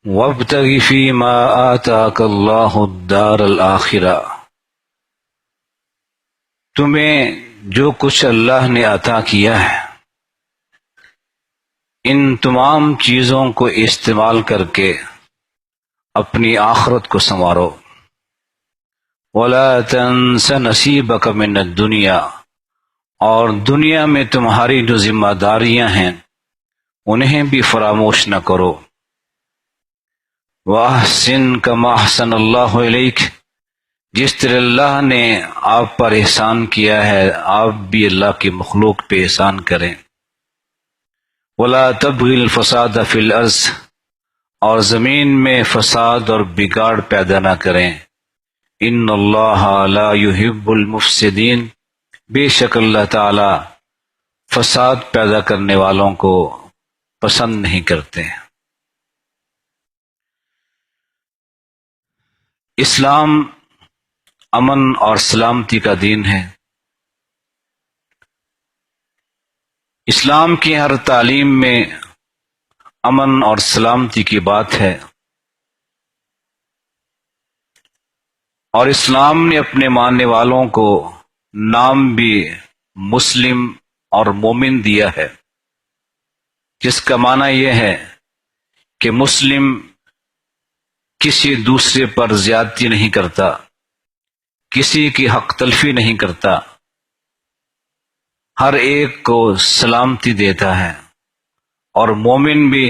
وابتغ فيما آتاك الله الدار الآخرة، تمہیں جو کچھ اللہ نے عطا کیا ہے ان تمام چیزوں کو استعمال کر کے اپنی آخرت کو سنوارو۔ ولا تنس نصیبک من الدنیا، اور دنیا میں تمہاری جو ذمہ داریاں ہیں انہیں بھی فراموش نہ کرو۔ وَأَحْسِن كَمَا أَحْسَنَ اللَّهُ إِلَيْكَ، جس طرح اللہ نے آپ پر احسان کیا ہے آپ بھی اللہ کی مخلوق پہ احسان کریں۔ وَلَا تَبْغِ الْفَسَادَ فِي الْأَرْضِ، اور زمین میں فساد اور بگاڑ پیدا نہ کریں۔ ان اللہ لا يحب المفسدین، بے شک اللہ تعالی فساد پیدا کرنے والوں کو پسند نہیں کرتے۔ اسلام امن اور سلامتی کا دین ہے۔ اسلام کی ہر تعلیم میں امن اور سلامتی کی بات ہے، اور اسلام نے اپنے ماننے والوں کو نام بھی مسلم اور مومن دیا ہے، جس کا معنی یہ ہے کہ مسلم کسی دوسرے پر زیادتی نہیں کرتا، کسی کی حق تلفی نہیں کرتا، ہر ایک کو سلامتی دیتا ہے۔ اور مومن بھی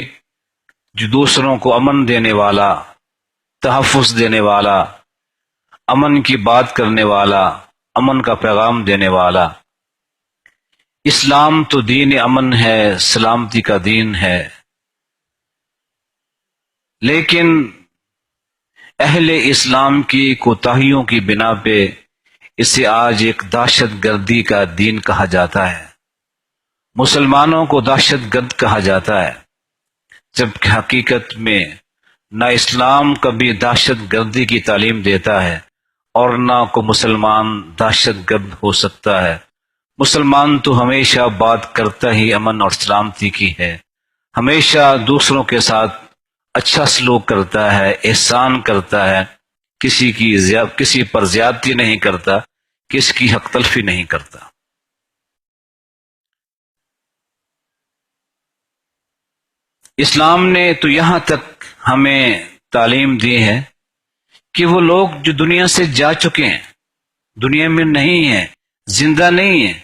جو دوسروں کو امن دینے والا، تحفظ دینے والا، امن کی بات کرنے والا، امن کا پیغام دینے والا۔ اسلام تو دین امن ہے، سلامتی کا دین ہے، لیکن اہل اسلام کی کوتاہیوں کی بنا پہ اسے آج ایک دہشت گردی کا دین کہا جاتا ہے، مسلمانوں کو دہشت گرد کہا جاتا ہے، جبکہ حقیقت میں نہ اسلام کبھی دہشت گردی کی تعلیم دیتا ہے اور نہ کوئی مسلمان دہشت گرد ہو سکتا ہے۔ مسلمان تو ہمیشہ بات کرتا ہی امن اور سلامتی کی ہے، ہمیشہ دوسروں کے ساتھ اچھا سلوک کرتا ہے، احسان کرتا ہے، کسی پر زیادتی نہیں کرتا، کسی کی حق تلفی نہیں کرتا۔ اسلام نے تو یہاں تک ہمیں تعلیم دی ہے کہ وہ لوگ جو دنیا سے جا چکے ہیں، دنیا میں نہیں ہیں، زندہ نہیں ہیں،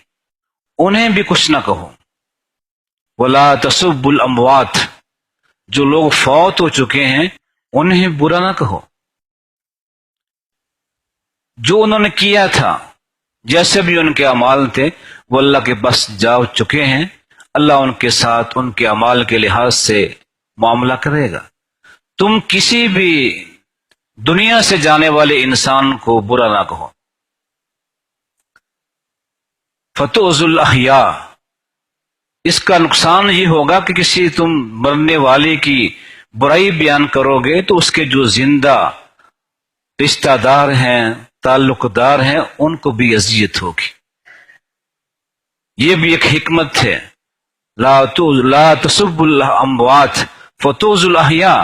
انہیں بھی کچھ نہ کہو۔ وَلَا تَسُبُّوا الْأَمْوَاتِ، جو لوگ فوت ہو چکے ہیں انہیں برا نہ کہو۔ جو انہوں نے کیا تھا، جیسے بھی ان کے اعمال تھے، وہ اللہ کے پاس جا چکے ہیں، اللہ ان کے ساتھ ان کے اعمال کے لحاظ سے معاملہ کرے گا۔ تم کسی بھی دنیا سے جانے والے انسان کو برا نہ کہو۔ فَتُؤْذُوا الْأَحْيَاءَ، اس کا نقصان یہ ہوگا کہ کسی تم مرنے والے کی برائی بیان کرو گے تو اس کے جو زندہ رشتہ دار ہیں، تعلق دار ہیں، ان کو بھی اذیت ہوگی۔ یہ بھی ایک حکمت ہے، لا تسبوا الاموات فتؤذوا الاحیاء،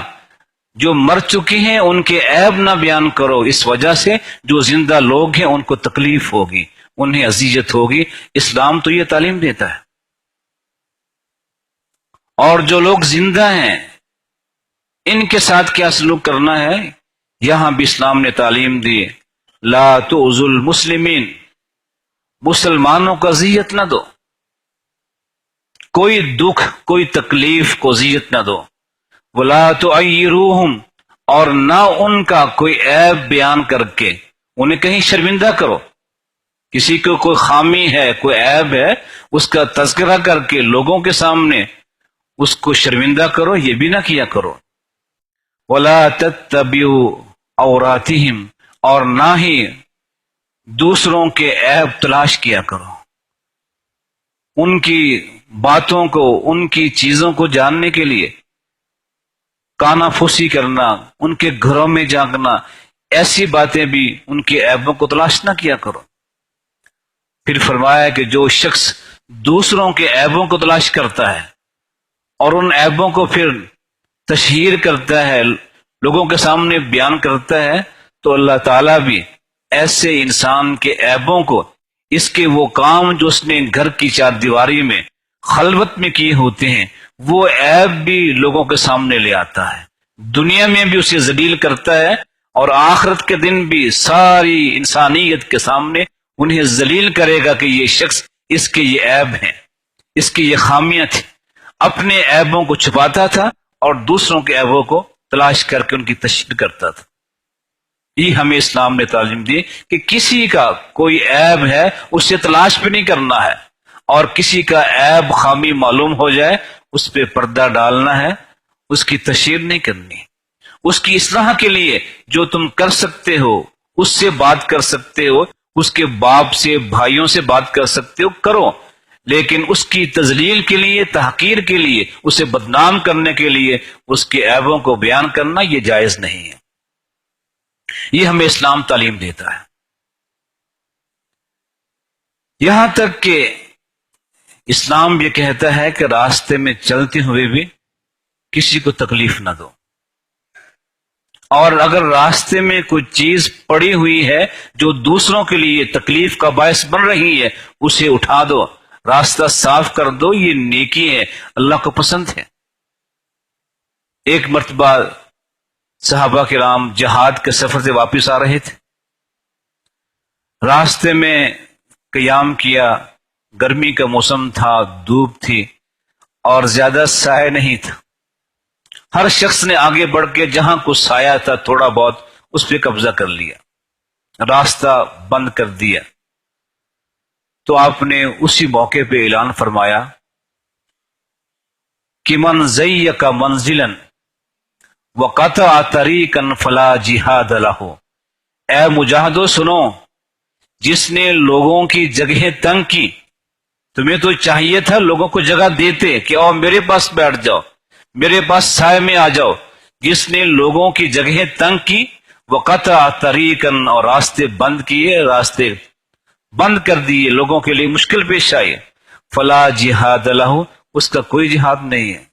جو مر چکی ہیں ان کے عیب نہ بیان کرو، اس وجہ سے جو زندہ لوگ ہیں ان کو تکلیف ہوگی، انہیں اذیت ہوگی۔ اسلام تو یہ تعلیم دیتا ہے۔ اور جو لوگ زندہ ہیں ان کے ساتھ کیا سلوک کرنا ہے، یہاں بھی اسلام نے تعلیم دی، لا تؤذوا المسلمین، مسلمانوں کو اذیت نہ دو، کوئی دکھ کوئی تکلیف کو اذیت نہ دو۔ ولا تعیروہم، اور نہ ان کا کوئی عیب بیان کر کے انہیں کہیں شرمندہ کرو، کسی کو کوئی خامی ہے، کوئی عیب ہے، اس کا تذکرہ کر کے لوگوں کے سامنے اس کو شرمندہ کرو، یہ بھی نہ کیا کرو۔ ولا تتبعوا عوراتہم، اور نہ ہی دوسروں کے عیب تلاش کیا کرو، ان کی باتوں کو، ان کی چیزوں کو جاننے کے لیے کانا پھوسی کرنا، ان کے گھروں میں جھانکنا، ایسی باتیں بھی ان کے عیبوں کو تلاش نہ کیا کرو۔ پھر فرمایا کہ جو شخص دوسروں کے عیبوں کو تلاش کرتا ہے اور ان عیبوں کو پھر تشہیر کرتا ہے، لوگوں کے سامنے بیان کرتا ہے، تو اللہ تعالیٰ بھی ایسے انسان کے عیبوں کو، اس کے وہ کام جو اس نے گھر کی چار دیواری میں خلوت میں کیے ہوتے ہیں، وہ عیب بھی لوگوں کے سامنے لے آتا ہے، دنیا میں بھی اسے ذلیل کرتا ہے، اور آخرت کے دن بھی ساری انسانیت کے سامنے انہیں ذلیل کرے گا کہ یہ شخص، اس کے یہ عیب ہیں، اس کی یہ خامیاں تھیں۔ اپنے عیبوں کو چھپاتا تھا اور دوسروں کے عیبوں کو تلاش کر کے ان کی تشہیر کرتا تھا۔ یہ ہمیں اسلام نے تعلیم دی کہ کسی کا کوئی عیب ہے اسے تلاش بھی نہیں کرنا ہے، اور کسی کا عیب خامی معلوم ہو جائے اس پہ پردہ ڈالنا ہے، اس کی تشہیر نہیں کرنی۔ اس کی اصلاح کے لیے جو تم کر سکتے ہو، اس سے بات کر سکتے ہو، اس کے باپ سے، بھائیوں سے بات کر سکتے ہو، کرو، لیکن اس کی تذلیل کے لیے، تحقیر کے لیے، اسے بدنام کرنے کے لیے اس کے عیبوں کو بیان کرنا یہ جائز نہیں ہے۔ یہ ہمیں اسلام تعلیم دیتا ہے، یہاں تک کہ اسلام یہ کہتا ہے کہ راستے میں چلتے ہوئے بھی کسی کو تکلیف نہ دو، اور اگر راستے میں کوئی چیز پڑی ہوئی ہے جو دوسروں کے لیے تکلیف کا باعث بن رہی ہے، اسے اٹھا دو، راستہ صاف کر دو، یہ نیکی ہے، اللہ کو پسند ہے۔ ایک مرتبہ صحابہ کرام جہاد کے سفر سے واپس آ رہے تھے، راستے میں قیام کیا، گرمی کا موسم تھا، دھوپ تھی اور زیادہ سایہ نہیں تھا، ہر شخص نے آگے بڑھ کے جہاں کچھ سایہ تھا تھوڑا بہت اس پہ قبضہ کر لیا، راستہ بند کر دیا۔ تو آپ نے اسی موقع پہ اعلان فرمایا کہ من ضیق منزلا وقطع طریقا فلا جہاد لہ، اے مجاہدو سنو، جس نے لوگوں کی جگہیں تنگ کی، تمہیں تو چاہیے تھا لوگوں کو جگہ دیتے کہ آؤ میرے پاس بیٹھ جاؤ، میرے پاس سائے میں آ جاؤ، جس نے لوگوں کی جگہیں تنگ کی، وقطع طریقا، اور راستے بند کیے، راستے بند کر دیے، لوگوں کے لیے مشکل پیش آئی، فلا جہاد لہ، اس کا کوئی جہاد نہیں ہے۔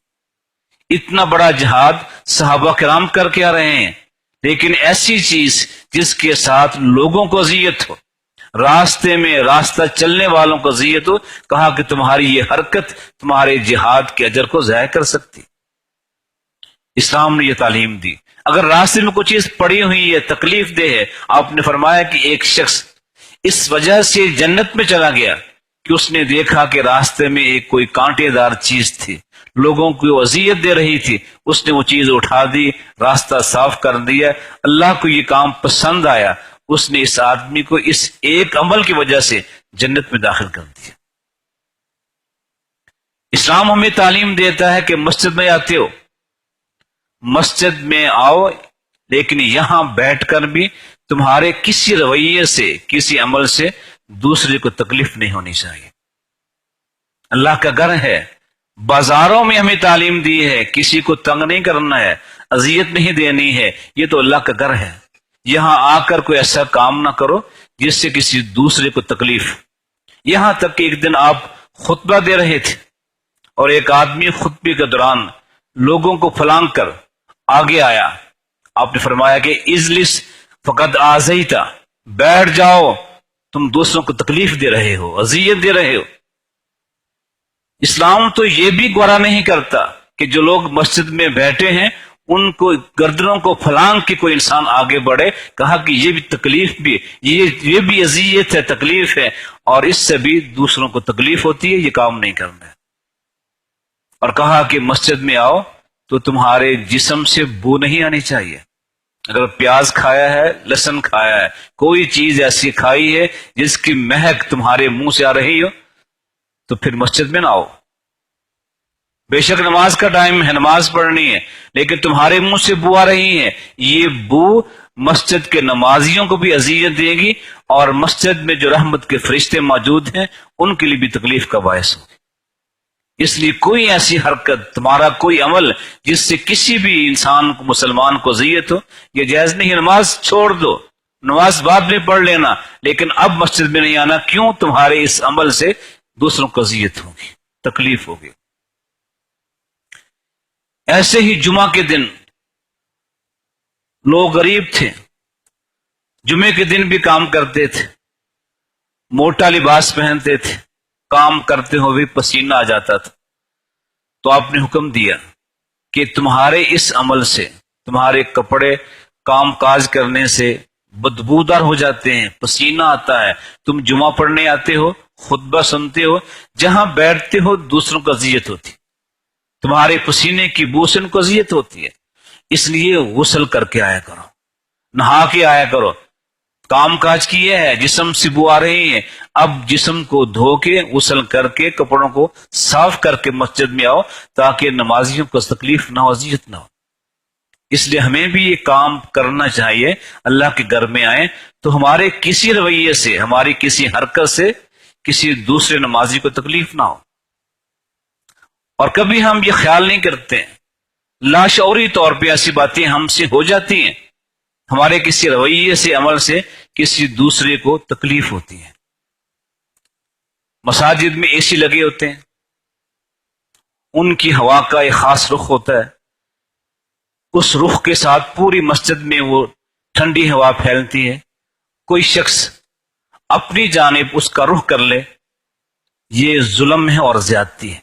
اتنا بڑا جہاد صحابہ کرام کر کے آ رہے ہیں، لیکن ایسی چیز جس کے ساتھ لوگوں کو اذیت ہو، راستے میں راستہ چلنے والوں کو اذیت ہو، کہا کہ تمہاری یہ حرکت تمہارے جہاد کے اجر کو ضائع کر سکتی۔ اسلام نے یہ تعلیم دی، اگر راستے میں کوئی چیز پڑی ہوئی ہے، تکلیف دہ ہے، آپ نے فرمایا کہ ایک شخص اس وجہ سے جنت میں چلا گیا کہ اس نے دیکھا کہ راستے میں ایک کوئی کانٹے دار چیز تھی، لوگوں کو اذیت دے رہی تھی، اس نے وہ چیز اٹھا دی، راستہ صاف کر دیا، اللہ کو یہ کام پسند آیا، اس نے اس آدمی کو اس ایک عمل کی وجہ سے جنت میں داخل کر دیا۔ اسلام ہمیں تعلیم دیتا ہے کہ مسجد میں آتے ہو، مسجد میں آؤ، لیکن یہاں بیٹھ کر بھی تمہارے کسی رویے سے، کسی عمل سے دوسرے کو تکلیف نہیں ہونی چاہیے۔ اللہ کا گھر ہے، بازاروں میں ہمیں تعلیم دی ہے کسی کو تنگ نہیں کرنا ہے، اذیت نہیں دینی ہے، یہ تو اللہ کا گھر ہے، یہاں آ کر کوئی ایسا کام نہ کرو جس سے کسی دوسرے کو تکلیف۔ یہاں تک کہ ایک دن آپ خطبہ دے رہے تھے اور ایک آدمی خطبے کے دوران لوگوں کو پھلانگ کر آگے آیا، آپ نے فرمایا کہ اجلس فقد آذیتا، بیٹھ جاؤ، تم دوسروں کو تکلیف دے رہے ہو، اذیت دے رہے ہو۔ اسلام تو یہ بھی گوارا نہیں کرتا کہ جو لوگ مسجد میں بیٹھے ہیں ان کو گردنوں کو پھلانگ کے کوئی انسان آگے بڑھے، کہا کہ یہ بھی تکلیف بھی، یہ بھی اذیت ہے، تکلیف ہے، اور اس سے بھی دوسروں کو تکلیف ہوتی ہے، یہ کام نہیں کرنا ہے۔ اور کہا کہ مسجد میں آؤ تو تمہارے جسم سے بو نہیں آنی چاہیے، اگر پیاز کھایا ہے، لہسن کھایا ہے، کوئی چیز ایسی کھائی ہے جس کی مہک تمہارے منہ سے آ رہی ہو، تو پھر مسجد میں نہ آؤ۔ بے شک نماز کا ٹائم ہے، نماز پڑھنی ہے، لیکن تمہارے منہ سے بو آ رہی ہے، یہ بو مسجد کے نمازیوں کو بھی اذیت دے گی، اور مسجد میں جو رحمت کے فرشتے موجود ہیں ان کے لیے بھی تکلیف کا باعث ہوگی۔ اس لیے کوئی ایسی حرکت، تمہارا کوئی عمل جس سے کسی بھی انسان کو، مسلمان کو اذیت ہو، یہ جائز نہیں۔ نماز چھوڑ دو، نماز بعد میں پڑھ لینا، لیکن اب مسجد میں نہیں آنا، کیوں؟ تمہارے اس عمل سے دوسروں کو اذیت ہوگی، تکلیف ہوگی۔ ایسے ہی جمعہ کے دن لوگ غریب تھے، جمعے کے دن بھی کام کرتے تھے، موٹا لباس پہنتے تھے، کام کرتے ہوئے پسینہ آ جاتا تھا، تو آپ نے حکم دیا کہ تمہارے اس عمل سے تمہارے کپڑے کام کاج کرنے سے بدبودار ہو جاتے ہیں، پسینہ آتا ہے، تم جمعہ پڑھنے آتے ہو، خطبہ سنتے ہو، جہاں بیٹھتے ہو دوسروں کو اذیت ہوتی، تمہارے پسینے کی بو سے ان کو اذیت ہوتی ہے، اس لیے غسل کر کے آیا کرو، نہا کے آیا کرو، کام کاج کیے ہے، جسم سے بو آ رہی ہے، اب جسم کو دھو کے غسل کر کے کپڑوں کو صاف کر کے مسجد میں آؤ تاکہ نمازیوں کو تکلیف نہ ہو، اذیت نہ ہو۔ اس لیے ہمیں بھی یہ کام کرنا چاہیے، اللہ کے گھر میں آئیں تو ہمارے کسی رویے سے، ہماری کسی حرکت سے کسی دوسرے نمازی کو تکلیف نہ ہو۔ اور کبھی ہم یہ خیال نہیں کرتے، لاشعوری طور پہ ایسی باتیں ہم سے ہو جاتی ہیں، ہمارے کسی رویے سے، عمل سے کسی دوسرے کو تکلیف ہوتی ہے۔ مساجد میں اے سی لگے ہوتے ہیں، ان کی ہوا کا ایک خاص رخ ہوتا ہے، اس رخ کے ساتھ پوری مسجد میں وہ ٹھنڈی ہوا پھیلتی ہے، کوئی شخص اپنی جانب اس کا رخ کر لے، یہ ظلم ہے اور زیادتی ہے،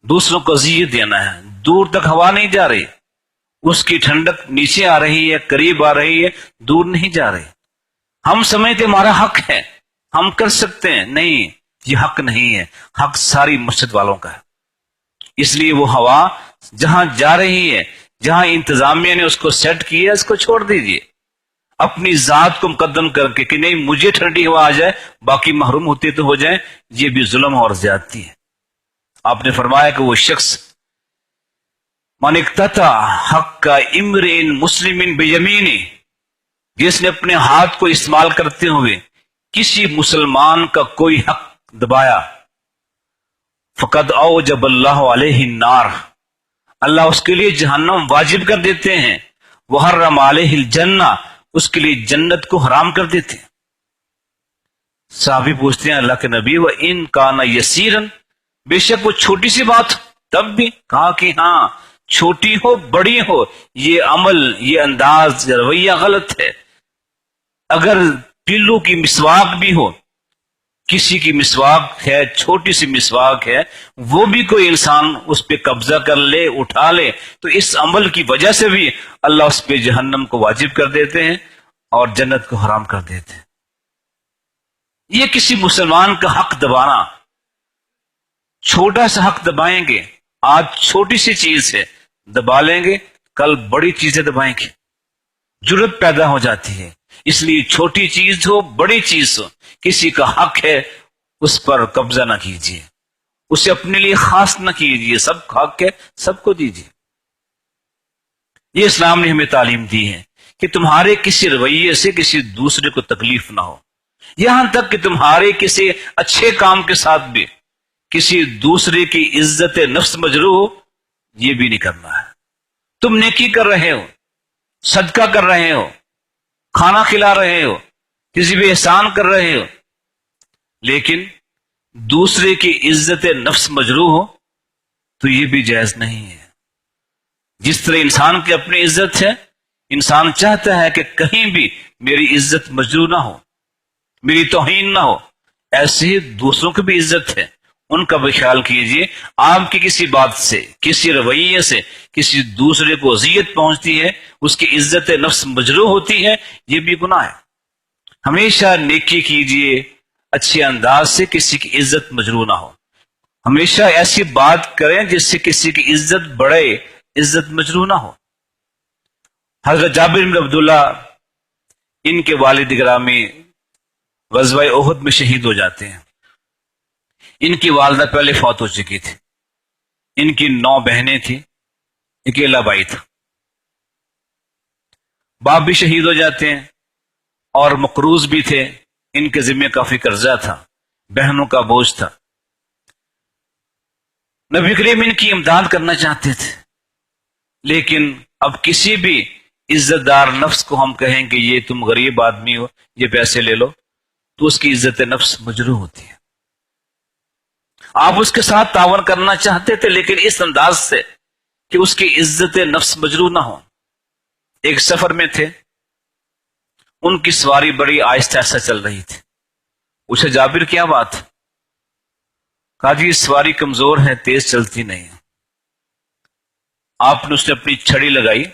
دوسروں کو اذیت دینا ہے، دور تک ہوا نہیں جا رہی، اس کی ٹھنڈک نیچے آ رہی ہے، قریب آ رہی ہے، دور نہیں جا رہی۔ ہم سمجھتے ہمارا حق ہے، ہم کر سکتے ہیں، نہیں، یہ حق نہیں ہے، حق ساری مسجد والوں کا ہے۔ اس لیے وہ ہوا جہاں جا رہی ہے، جہاں انتظامیہ نے اس کو سیٹ کیا، اس کو چھوڑ دیجیے، اپنی ذات کو مقدم کر کے کہ نہیں مجھے ٹھنڈی ہوا آ جائے، باقی محروم ہوتے تو ہو جائیں، یہ بھی ظلم اور زیادتی ہے۔ آپ نے فرمایا کہ وہ شخص من اقتطع حق امرئ مسلم بیمینہ، جس نے اپنے ہاتھ کو استعمال کرتے ہوئے کسی مسلمان کا کوئی حق دبایا، فقد اوجب اللہ علیہ النار، اللہ اس کے لیے جہنم واجب کر دیتے ہیں، وحرم علیہ الجنہ، اس کے لیے جنت کو حرام کر دیتے ہیں۔ صحابی پوچھتے ہیں اللہ کے نبی، وَإِن كَانَ يَسِيرًا، بے شک وہ چھوٹی سی بات تب بھی، کہا کہ ہاں چھوٹی ہو بڑی ہو، یہ عمل، یہ انداز، یہ رویہ غلط ہے۔ اگر پلو کی مسواک بھی ہو، کسی کی مسواک ہے، چھوٹی سی مسواک ہے، وہ بھی کوئی انسان اس پہ قبضہ کر لے، اٹھا لے، تو اس عمل کی وجہ سے بھی اللہ اس پہ جہنم کو واجب کر دیتے ہیں اور جنت کو حرام کر دیتے ہیں۔ یہ کسی مسلمان کا حق دبانا، چھوٹا سا حق دبائیں گے، آج چھوٹی سی چیز ہے دبا لیں گے، کل بڑی چیزیں دبائیں گے، جرت پیدا ہو جاتی ہے۔ اس لیے چھوٹی چیز ہو بڑی چیز ہو، کسی کا حق ہے اس پر قبضہ نہ کیجیے، اسے اپنے لیے خاص نہ کیجیے، سب کا حق ہے سب کو دیجیے۔ یہ اسلام نے ہمیں تعلیم دی ہے کہ تمہارے کسی رویے سے کسی دوسرے کو تکلیف نہ ہو، یہاں تک کہ تمہارے کسی اچھے کام کے ساتھ بھی کسی دوسرے کی عزت نفس مجروح ہو، یہ بھی نہیں کرنا ہے۔ تم نیکی کر رہے ہو، صدقہ کر رہے ہو، کھانا کھلا رہے ہو، کسی بھی احسان کر رہے ہو، لیکن دوسرے کی عزت نفس مجروح ہو تو یہ بھی جائز نہیں ہے۔ جس طرح انسان کی اپنی عزت ہے، انسان چاہتا ہے کہ کہیں بھی میری عزت مجروح نہ ہو، میری توہین نہ ہو، ایسے ہی دوسروں کی بھی عزت ہے، ان کا بھی خیال کیجیے۔ آپ کی کسی بات سے، کسی رویے سے کسی دوسرے کو اذیت پہنچتی ہے، اس کی عزت نفس مجروح ہوتی ہے، یہ بھی گناہ ہے۔ ہمیشہ نیکی کیجیے، اچھے انداز سے کسی کی عزت مجروح نہ ہو، ہمیشہ ایسی بات کریں جس سے کسی کی عزت بڑھے، عزت مجروح نہ ہو۔ حضرت جابر بن عبداللہ، ان کے والد گرامی غزوہ احد میں شہید ہو جاتے ہیں۔ ان کی والدہ پہلے فوت ہو چکی تھی، ان کی 9 بہنیں تھیں، اکیلا بھائی تھا، باپ بھی شہید ہو جاتے ہیں اور مقروض بھی تھے، ان کے ذمہ کافی قرضہ تھا، بہنوں کا بوجھ تھا۔ نبی کریم ان کی امداد کرنا چاہتے تھے، لیکن اب کسی بھی عزت دار نفس کو ہم کہیں کہ یہ تم غریب آدمی ہو، یہ پیسے لے لو، تو اس کی عزت نفس مجروح ہوتی ہے۔ آپ اس کے ساتھ تعاون کرنا چاہتے تھے، لیکن اس انداز سے کہ اس کی عزت نفس مجروح نہ ہو۔ ایک سفر میں تھے، ان کی سواری بڑی آہستہ آہستہ چل رہی تھی۔ اسے جابر کیا بات؟ کہا جی سواری کمزور ہے، تیز چلتی نہیں ہے۔ آپ نے اس نے اپنی چھڑی لگائی،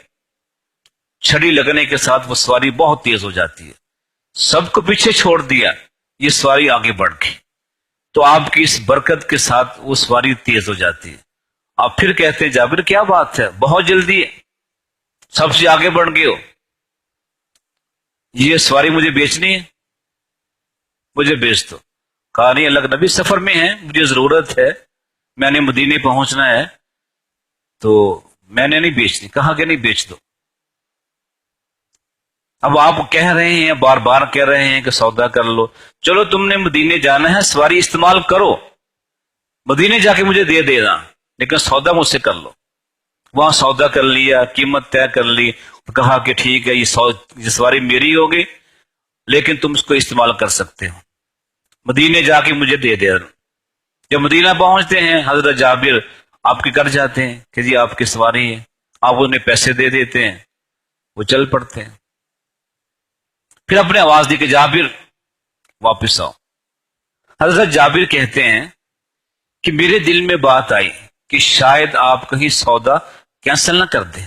چھڑی لگنے کے ساتھ وہ سواری بہت تیز ہو جاتی ہے، سب کو پیچھے چھوڑ دیا، یہ سواری آگے بڑھ گئی۔ تو آپ کی اس برکت کے ساتھ وہ سواری تیز ہو جاتی ہے۔ آپ پھر کہتے ہیں جابر کیا بات ہے، بہت جلدی ہے، سب سے آگے بڑھ گئے ہو، یہ سواری مجھے بیچنی ہے، مجھے بیچ دو۔ کہا نہیں اللہ کے نبی سفر میں ہیں، مجھے ضرورت ہے، میں نے مدینے پہنچنا ہے، تو میں نے نہیں بیچنی۔ کہا کہ نہیں بیچ دو۔ اب آپ کہہ رہے ہیں، بار بار کہہ رہے ہیں کہ سودا کر لو، چلو تم نے مدینے جانا ہے، سواری استعمال کرو، مدینے جا کے مجھے دے دینا، لیکن سودا مجھ سے کر لو۔ وہاں سودا کر لیا، قیمت طے کر لی، کہا کہ ٹھیک ہے یہ سواری میری ہوگی، لیکن تم اس کو استعمال کر سکتے ہو، مدینے جا کے مجھے دے دینا۔ جب مدینہ پہنچتے ہیں حضرت جابر آپ کے گھر جاتے ہیں کہ جی آپ کی سواری ہے، آپ انہیں پیسے دے دیتے ہیں، وہ چل پڑتے ہیں۔ پھر اپنے آواز دی کہ جابر واپس آؤ۔ حضرت جابر کہتے ہیں کہ میرے دل میں بات آئی کہ شاید آپ کہیں سودا کینسل نہ کر دیں،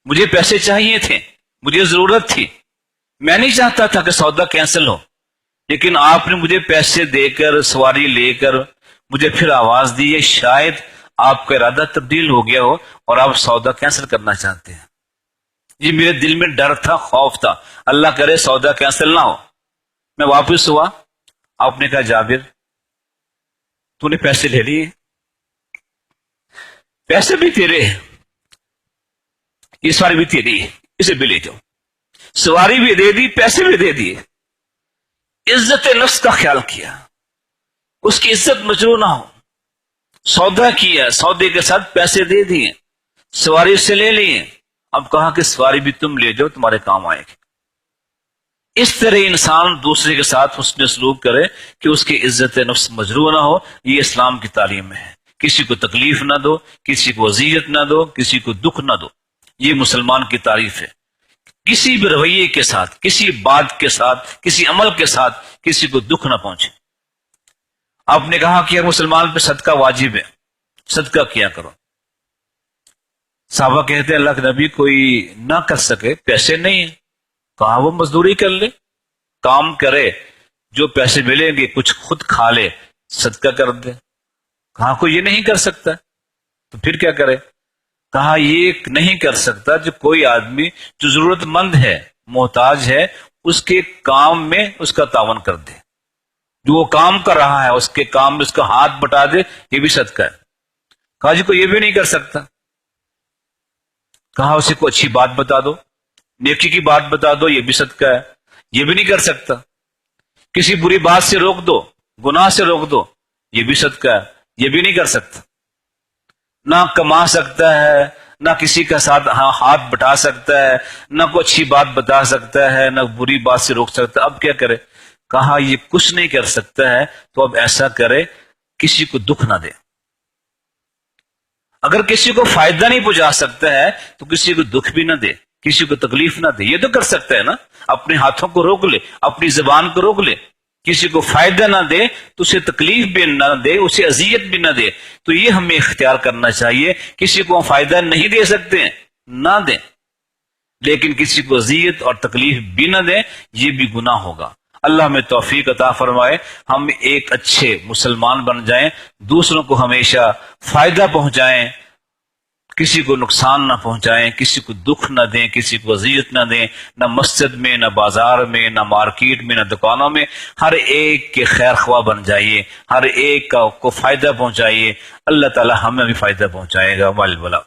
مجھے پیسے چاہیے تھے، مجھے ضرورت تھی، میں نہیں چاہتا تھا کہ سودا کینسل ہو، لیکن آپ نے مجھے پیسے دے کر سواری لے کر مجھے پھر آواز دی ہے، شاید آپ کا ارادہ تبدیل ہو گیا ہو اور آپ سودا کینسل کرنا چاہتے ہیں۔ یہ میرے دل میں ڈر تھا، خوف تھا، اللہ کرے سودا کینسل نہ ہو۔ میں واپس ہوا، آپ نے کہا جابر تو نے پیسے لے لیے، پیسے بھی تیرے، یہ سواری بھی تیری ہے، اسے بھی لے جاؤ، سواری بھی دے دی، پیسے بھی دے دیے۔ عزت نفس کا خیال کیا، اس کی عزت مجروح نہ ہو، سودا کیا، سودے کے ساتھ پیسے دے دیے، سواری سے لے لیے، اب کہا کہ سواری بھی تم لے جاؤ، تمہارے کام آئے گی۔ اس طرح انسان دوسرے کے ساتھ حسن سلوک کرے کہ اس کی عزت نفس مجروح نہ ہو، یہ اسلام کی تعلیم ہے۔ کسی کو تکلیف نہ دو، کسی کو اذیت نہ دو، کسی کو دکھ نہ دو، یہ مسلمان کی تعریف ہے۔ کسی بھی رویے کے ساتھ، کسی بات کے ساتھ، کسی عمل کے ساتھ کسی کو دکھ نہ پہنچے۔ آپ نے کہا کہ ہر مسلمان پہ صدقہ واجب ہے، صدقہ کیا کرو۔ صحابہ کہتے ہیں اللہ کے نبی کوئی نہ کر سکے، پیسے نہیں ہیں، کہا وہ مزدوری کر لے، کام کرے، جو پیسے ملیں گے کچھ خود کھا لے، صدقہ کر دے۔ کہا کوئی یہ نہیں کر سکتا تو پھر کیا کرے؟ کہا یہ نہیں کر سکتا جو کوئی آدمی جو ضرورت مند ہے، محتاج ہے، اس کے کام میں اس کا تعاون کر دے، جو وہ کام کر رہا ہے اس کے کام میں اس کا ہاتھ بٹا دے، یہ بھی صدقہ ہے۔ کہا جی کوئی یہ بھی نہیں کر سکتا، کہا اسے کو اچھی بات بتا دو، نیکی کی بات بتا دو، یہ بھی صدقہ ہے، یہ بھی نہیں کر سکتا۔ کسی بری بات سے روک دو، گناہ سے روک دو، یہ بھی صدقہ ہے، یہ بھی نہیں کر سکتا۔ نہ کما سکتا ہے، نہ کسی کا ساتھ ہاتھ بٹا سکتا ہے، نہ کوئی اچھی بات بتا سکتا ہے، نہ بری بات سے روک سکتا ہے، اب کیا کرے؟ کہا یہ کچھ نہیں کر سکتا ہے تو اب ایسا کرے کسی کو دکھ نہ دے۔ اگر کسی کو فائدہ نہیں پہنچا سکتا ہے تو کسی کو دکھ بھی نہ دے، کسی کو تکلیف نہ دے، یہ تو کر سکتا ہے نا، اپنے ہاتھوں کو روک لے، اپنی زبان کو روک لے، کسی کو فائدہ نہ دے تو اسے تکلیف بھی نہ دے، اسے اذیت بھی نہ دے، تو یہ ہمیں اختیار کرنا چاہیے۔ کسی کو ہم فائدہ نہیں دے سکتے ہیں نہ دیں، لیکن کسی کو اذیت اور تکلیف بھی نہ دیں، یہ بھی گناہ ہوگا۔ اللہ ہمیں توفیق عطا فرمائے، ہم ایک اچھے مسلمان بن جائیں، دوسروں کو ہمیشہ فائدہ پہنچائیں، کسی کو نقصان نہ پہنچائیں، کسی کو دکھ نہ دیں، کسی کو اذیت نہ دیں، نہ مسجد میں، نہ بازار میں، نہ مارکیٹ میں، نہ دکانوں میں، ہر ایک کے خیر خواہ بن جائیے، ہر ایک کو فائدہ پہنچائیے، اللہ تعالی ہمیں بھی فائدہ پہنچائے گا۔ والبلا